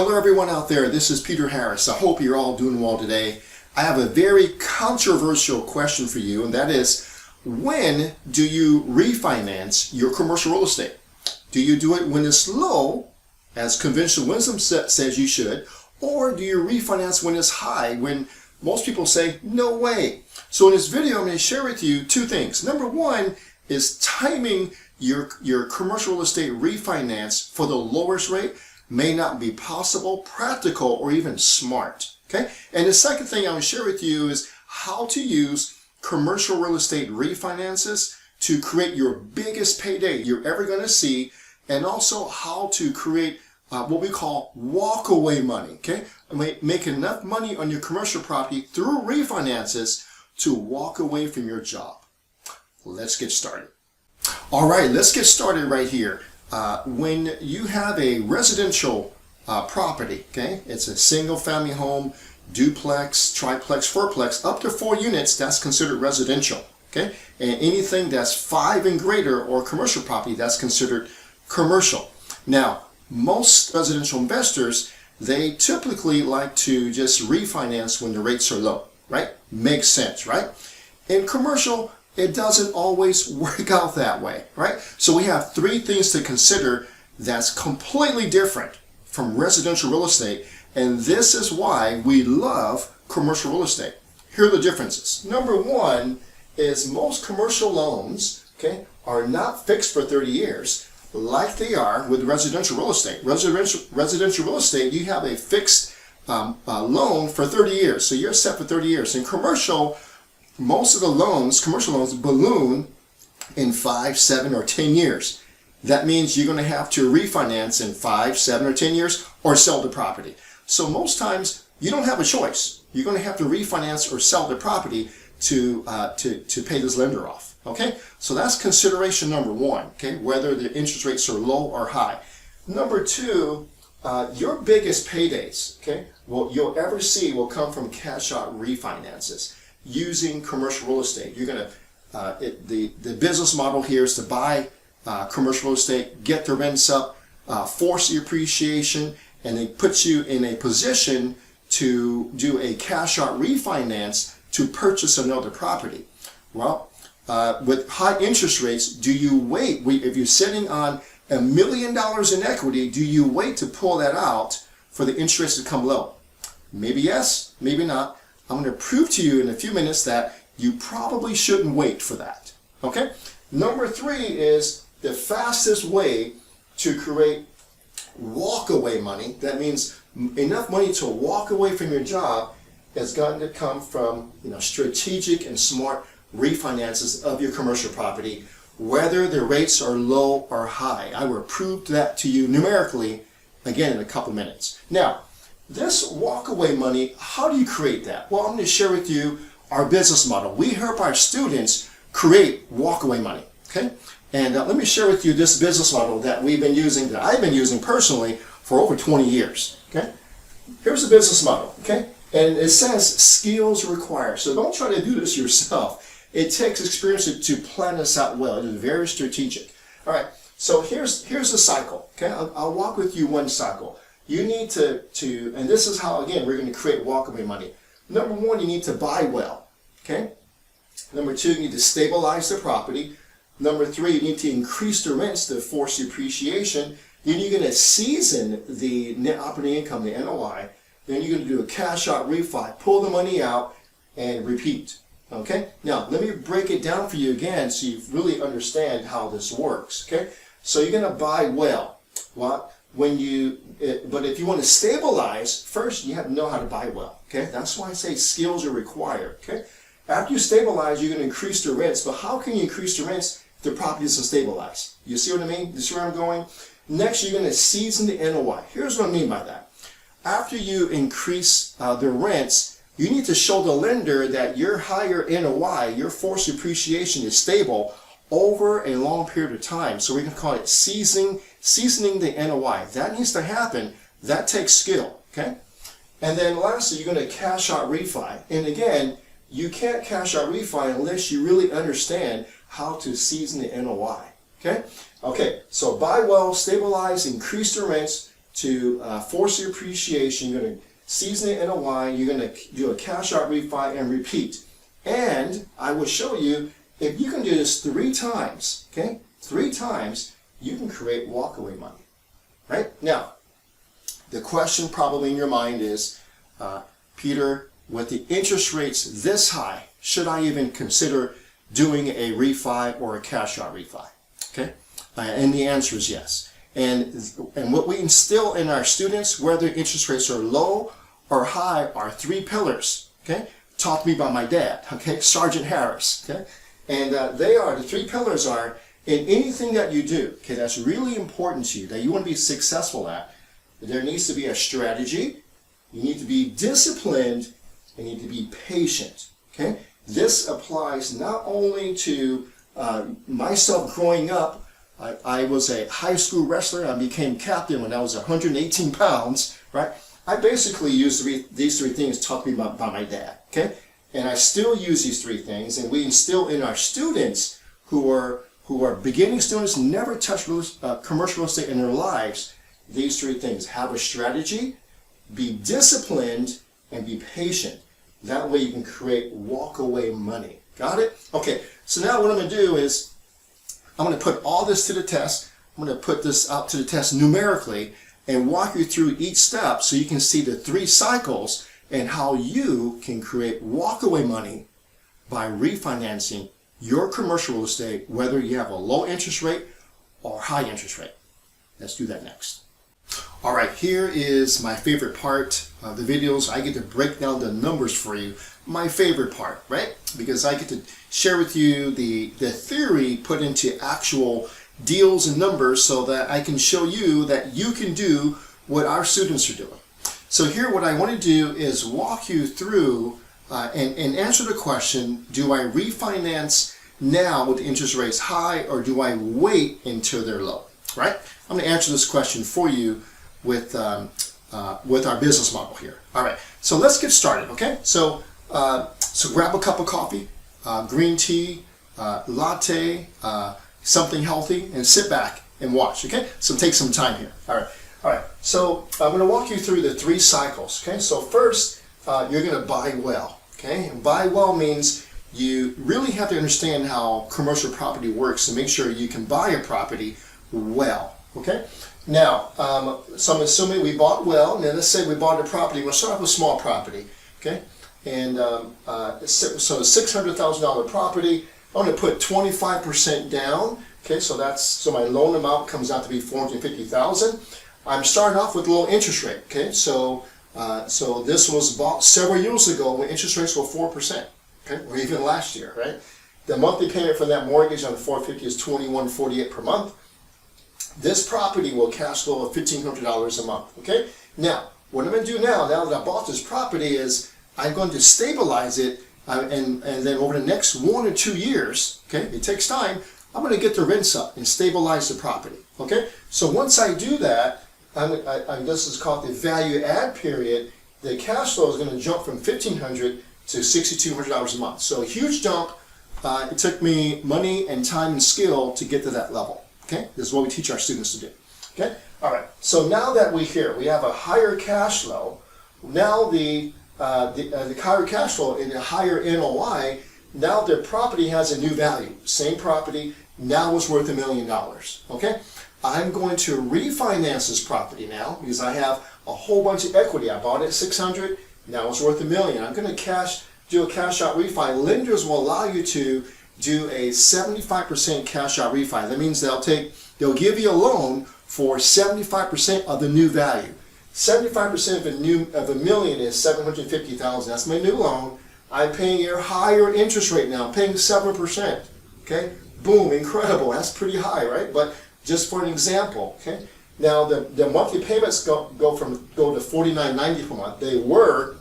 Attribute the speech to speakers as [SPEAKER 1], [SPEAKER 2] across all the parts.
[SPEAKER 1] Hello everyone out there, this is Peter Harris. I hope you're all doing well today. I have a very controversial question for you, and that is, when do you refinance your commercial real estate? Do you do it when it's low, as conventional wisdom says you should, or do you refinance when it's high, when most people say, no way? So in this video, I'm going to share with you two things. Number one is timing your commercial real estate refinance for the lowest rate may not be possible, practical, or even smart. Okay? And the second thing I want to share with you is how to use commercial real estate refinances to create your biggest payday you're ever going to see, and also how to create what we call walk-away money. Okay? Make enough money on your commercial property through refinances to walk away from your job. Let's get started. All right, let's get started right here. When you have a residential property, okay, it's a single family home, duplex, triplex, fourplex, up to 4 units, that's considered residential, okay? And anything that's 5 and greater or commercial property, that's considered commercial. Now, most residential investors, they typically like to just refinance when the rates are low, right? Makes sense, right? In commercial, it doesn't always work out that way, right? So we have 3 things to consider that's completely different from residential real estate, and this is why we love commercial real estate. Here are the differences. Number one is most commercial loans, okay, are not fixed for 30 years like they are with residential real estate. Residential real estate, you have a fixed loan for 30 years, so you're set for 30 years. In commercial, most of the loans, commercial loans, balloon in 5, 7, or 10 years. That means you're going to have to refinance in 5, 7, or 10 years or sell the property. So most times you don't have a choice. You're going to have to refinance or sell the property to pay this lender off. Okay, so that's consideration number one. Okay, whether the interest rates are low or high. Number two, your biggest paydays, okay, what you'll ever see will come from cash out refinances using commercial real estate. You're going to the business model here is to buy commercial real estate, get the rents up, force the appreciation, and it puts you in a position to do a cash out refinance to purchase another property. Well, with high interest rates, do you wait? If you're sitting on $1 million in equity, do you wait to pull that out for the interest rates to come low? Maybe yes, maybe not. I'm going to prove to you in a few minutes that you probably shouldn't wait for that. Okay? Number 3 is the fastest way to create walk-away money. That means enough money to walk away from your job is going to come from strategic and smart refinances of your commercial property, whether the rates are low or high. I will prove that to you numerically again in a couple minutes. Now, this walk-away money, how do you create that? Well, I'm going to share with you our business model. We help our students create walk-away money, okay? And let me share with you this business model that we've been using, that I've been using personally for over 20 years, okay? Here's the business model, okay? And it says skills required. So don't try to do this yourself. It takes experience to plan this out well. It is very strategic. All right, so here's the cycle, okay? I'll walk with you one cycle. You need to, and this is how, again, we're going to create walkaway money. Number 1, you need to buy well, okay? Number 2, you need to stabilize the property. Number 3, you need to increase the rents to force the appreciation. Then you're going to season the net operating income, the NOI. Then you're going to do a cash out refi, pull the money out, and repeat, okay? Now, let me break it down for you again so you really understand how this works, okay? So you're going to buy well. What? But if you want to stabilize, first you have to know how to buy well, okay? That's why I say skills are required, okay? After you stabilize, you're going to increase the rents, but how can you increase the rents if the property isn't stabilized? You see what I mean? You see where I'm going? Next, you're going to season the NOI. Here's what I mean by that. After you increase the rents, you need to show the lender that your higher NOI, your forced appreciation is stable over a long period of time. So we're going to call it seasoning the NOI. That needs to happen. That takes skill, okay? And then lastly, you're going to cash out refi. And again, you can't cash out refi unless you really understand how to season the NOI, okay? Okay, so buy well, stabilize, increase the rents, to force the appreciation. You're going to season it in a wine. You're going to do a cash out refi and repeat. And I will show you, if you can do this 3 times, okay, 3 times, you can create walkaway money, right? Now, the question probably in your mind is, Peter, with the interest rates this high, should I even consider doing a refi or a cash out refi? Okay, and the answer is yes. And what we instill in our students, whether interest rates are low or high, are 3 pillars. Okay, taught me by my dad. Okay, Sergeant Harris. Okay, and the 3 pillars are, in anything that you do, okay, that's really important to you, that you want to be successful at, there needs to be a strategy, you need to be disciplined, and you need to be patient. Okay, this applies not only to myself growing up. I was a high school wrestler. I became captain when I was 118 pounds, right? I basically used these 3 things taught me by my dad, okay? And I still use these 3 things, and we instill in our students who are beginning students, never touched commercial real estate in their lives, these 3 things. Have a strategy, be disciplined, and be patient. That way you can create walkaway money. Got it? Okay, so now what I'm going to do is I'm going to put all this to the test. I'm going to put this out to the test numerically and walk you through each step so you can see the 3 cycles and how you can create walkaway money by refinancing your commercial real estate, whether you have a low interest rate or high interest rate. Let's do that next. All right, here is my favorite part of the videos. I get to break down the numbers for you. My favorite part, right? Because I get to share with you the theory put into actual deals and numbers so that I can show you that you can do what our students are doing. So here what I want to do is walk you through and answer the question, do I refinance now with interest rates high, or do I wait until they're low, right? I'm going to answer this question for you with our business model here. All right, so let's get started, okay? So grab a cup of coffee, green tea, latte, something healthy, and sit back and watch, okay? So take some time here. All right. So I'm going to walk you through the 3 cycles, okay? So first, you're going to buy well, okay? And buy well means you really have to understand how commercial property works to make sure you can buy a property well, okay? Now, so I'm assuming we bought well, and then let's say we bought a property. We'll start off with a small property, okay? And so a $600,000 property, I'm going to put 25% down, okay? So my loan amount comes out to be $450,000. I'm starting off with a low interest rate, okay? So this was bought several years ago when interest rates were 4%, okay? Or even last year, right? The monthly payment for that mortgage on the $450,000 is $2,148 per month. This property will cash flow of $1,500 a month, okay? Now, what I'm going to do now that I bought this property, is I'm going to stabilize it, and then over the next 1 or 2 years, okay, it takes time, I'm going to get the rents up and stabilize the property, okay? So once I do that, this is called the value add period, the cash flow is going to jump from $1,500 to $6,200 a month. So a huge jump. It took me money and time and skill to get to that level. Okay, this is what we teach our students to do. Okay, all right. So now that we have a higher cash flow. Now the higher cash flow and the higher NOI. Now the property has a new value. Same property now is worth $1 million. Okay, I'm going to refinance this property now because I have a whole bunch of equity. I bought it at $600,000. Now it's worth $1 million. I'm going to do a cash out refi. Lenders will allow you to do a 75% cash out refi. That means they'll give you a loan for 75% of the new value. 75% of $1 million is $750,000. That's my new loan. I'm paying a higher interest rate now. I'm paying 7%. Okay, boom, incredible. That's pretty high, right? But just for an example, okay. Now the monthly payments go to $49.90 per month. They were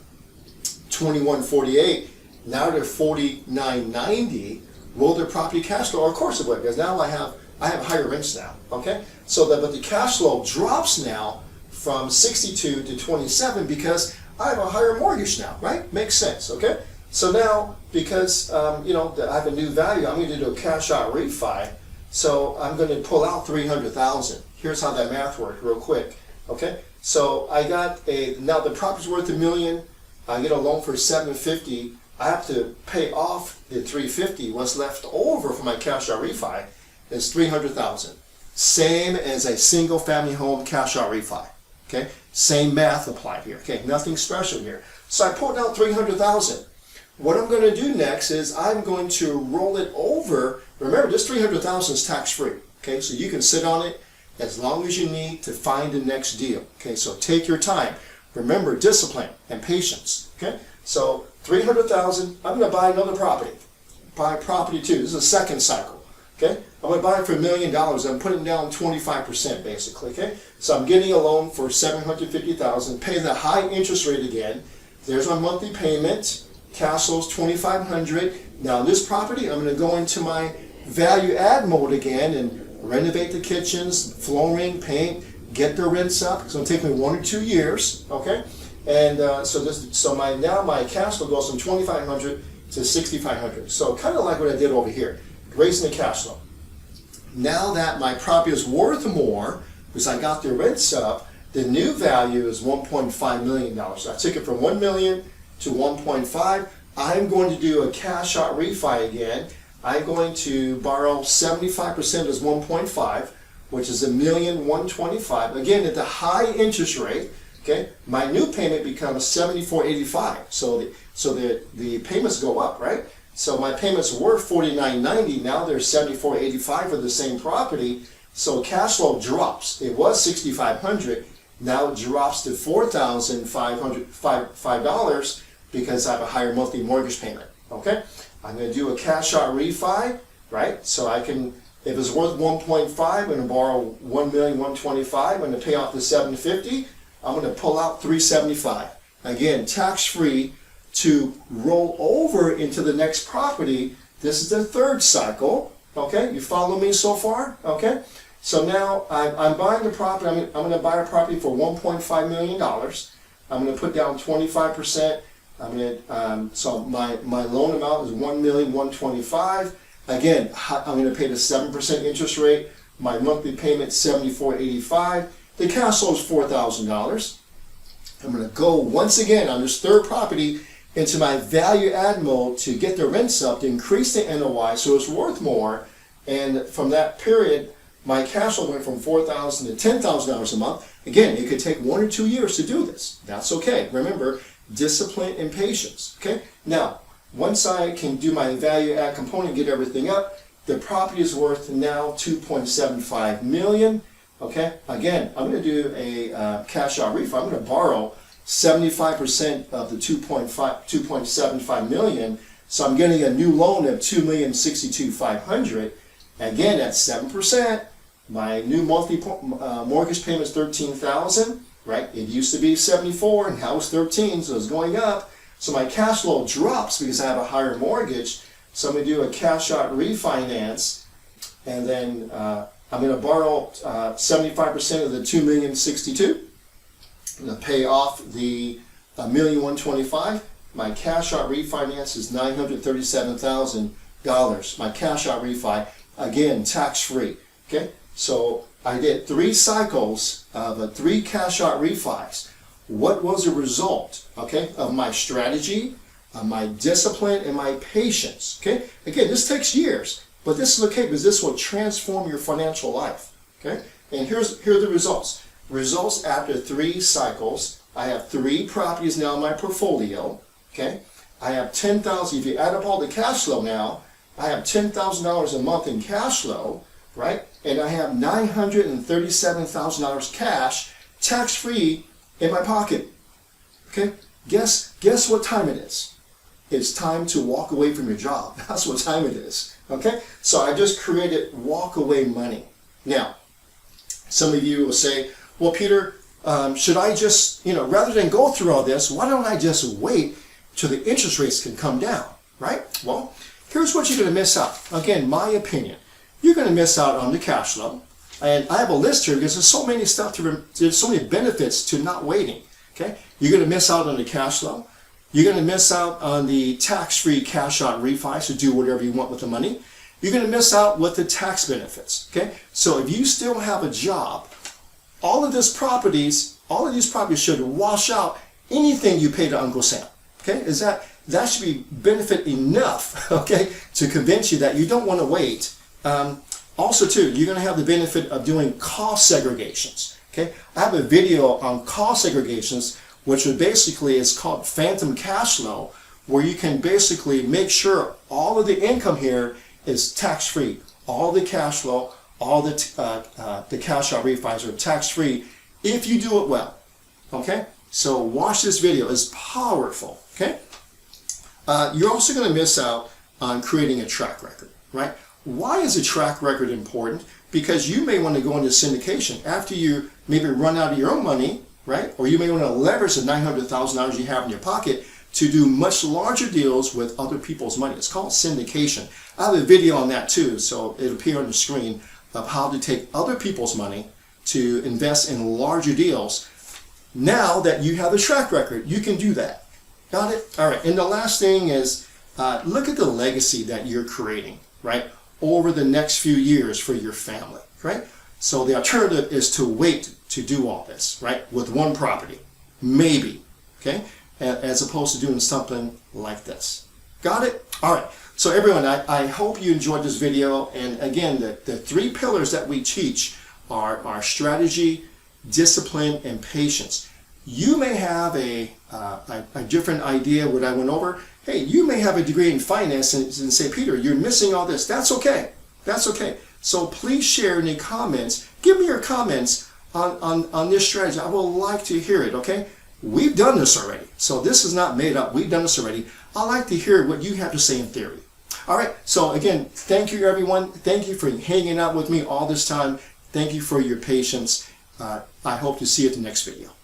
[SPEAKER 1] $21.48. Now they're $49.90. Will their property cash flow? Of course it would, because now I have higher rents now. Okay, but the cash flow drops now from 62 to 27 because I have a higher mortgage now. Right? Makes sense. Okay. So now because I have a new value, I'm going to do a cash out refi. So I'm going to pull out $300,000. Here's how that math works, real quick. Okay, so I got now the property's worth $1 million. I get a loan for $750. I have to pay off the $350. What's left over for my cash out refi is $300,000. Same as a single family home cash out refi. Okay, same math applied here. Okay, nothing special here. So I pulled out $300,000. What I'm going to do next is I'm going to roll it over. Remember, this $300,000 is tax free. Okay, so you can sit on it as long as you need to find the next deal. Okay, so take your time. Remember, discipline and patience. Okay, so $300,000. I'm going to buy another property. Buy property too. This is a second cycle. Okay, I'm going to buy it for $1 million. I'm putting down 25% basically. Okay, so I'm getting a loan for $750,000. Pay the high interest rate again. There's my monthly payment. Cash flow's $2,500. Now this property, I'm going to go into my value add mode again and renovate the kitchens, flooring, paint, get the rents up. It's going to take me 1 or 2 years. Okay, and now my cash flow goes from $2,500 to $6,500. So kind of like what I did over here, raising the cash flow. Now that my property is worth more because I got the rents up, the new value is $1.5 million. So I took it from $1 million to 1.5. I'm going to do a cash out refi again. I'm going to borrow 75% as 1.5, which is $1,125,000. Again, at the high interest rate. Okay, my new payment becomes $74.85. So the payments go up, right? So my payments were $49.90. Now they're $74.85 for the same property. So cash flow drops. It was $6,500. Now it drops to $4,505 because I have a higher monthly mortgage payment. Okay, I'm going to do a cash out refi, right? So I can, if it's worth 1.5, I'm going to borrow $1,125,000. I'm going to pay off the $750. I'm going to pull out $375. Again, tax free to roll over into the next property. This is the third cycle. Okay, you follow me so far? Okay. So now I'm buying the property. I'm going to buy a property for $1.5 million. I'm going to put down 25%. So my loan amount is $1,125,000. Again, I'm going to pay the 7% interest rate. My monthly payment $74.85. The cash flow is $4,000. I'm going to go once again on this third property into my value add mode to get the rents up, to increase the NOI so it's worth more. And from that period, my cash flow went from $4,000 to $10,000 a month. Again, it could take 1 or 2 years to do this. That's okay. Remember, discipline and patience. Okay. Now, once I can do my value add component, get everything up, the property is worth now $2.75 million. Okay. Again, I'm going to do a cash out refi. I'm going to borrow 75% of the $2.75 million. So I'm getting a new loan of $2,062,500. Again, at 7%. My new monthly mortgage payment is $13,000. Right? It used to be 74 and now it's 13, so it's going up. So my cash flow drops because I have a higher mortgage. So I'm going to do a cash out refinance, and then I'm going to borrow 75% of the $2,062,000. I'm going to pay off the $1,125,000. My cash out refinance is $937,000. My cash out refi, again, tax free. Okay, so I did 3 cycles of 3 cash out refis. What was the result, okay, of my strategy, of my discipline, and my patience? Okay, again, this takes years, but this is okay because this will transform your financial life. Okay, and here are the results. Results after 3 cycles. I have 3 properties now in my portfolio. Okay, I have $10,000. If you add up all the cash flow now, I have $10,000 a month in cash flow. Right? And I have $937,000 cash, tax-free, in my pocket. Okay? Guess what time it is? It's time to walk away from your job. That's what time it is. Okay? So I just created walk-away money. Now, some of you will say, well, Peter, should I just, rather than go through all this, why don't I just wait till the interest rates can come down? Right? Well, here's what you're going to miss out. Again, my opinion. You're going to miss out on the cash flow. And I have a list here because there's so many there's so many benefits to not waiting. Okay? You're going to miss out on the cash flow. You're going to miss out on the tax-free cash out refi, so do whatever you want with the money. You're going to miss out with the tax benefits. Okay? So if you still have a job all of these properties should wash out anything you pay to Uncle Sam. Okay, that should be benefit enough, okay, to convince you that you don't want to wait. Also, too, you're going to have the benefit of doing cost segregations. Okay, I have a video on cost segregations, which basically is called phantom cash flow, where you can basically make sure all of the income here is tax-free. All the cash flow, all the cash out refis are tax-free if you do it well. Okay, so watch this video. It's powerful. Okay, you're also going to miss out on creating a track record, right? Why is a track record important? Because you may want to go into syndication after you maybe run out of your own money, right? Or you may want to leverage the $900,000 you have in your pocket to do much larger deals with other people's money. It's called syndication. I have a video on that too, so it'll appear on the screen, of how to take other people's money to invest in larger deals. Now that you have a track record, you can do that. Got it? All right, and the last thing is, look at the legacy that you're creating, right, over the next few years for your family, right? So the alternative is to wait to do all this, right, with one property, maybe, okay, as opposed to doing something like this. Got it? All right. So everyone, I hope you enjoyed this video. And again, the three pillars that we teach are strategy, discipline, and patience. You may have a different idea what I went over. Hey, you may have a degree in finance and say, Peter, you're missing all this. That's okay. That's okay. So please share in the comments. Give me your comments on this strategy. I would like to hear it, okay? We've done this already. So this is not made up. We've done this already. I'd like to hear what you have to say in theory. All right. So again, thank you, everyone. Thank you for hanging out with me all this time. Thank you for your patience. I hope to see you at the next video.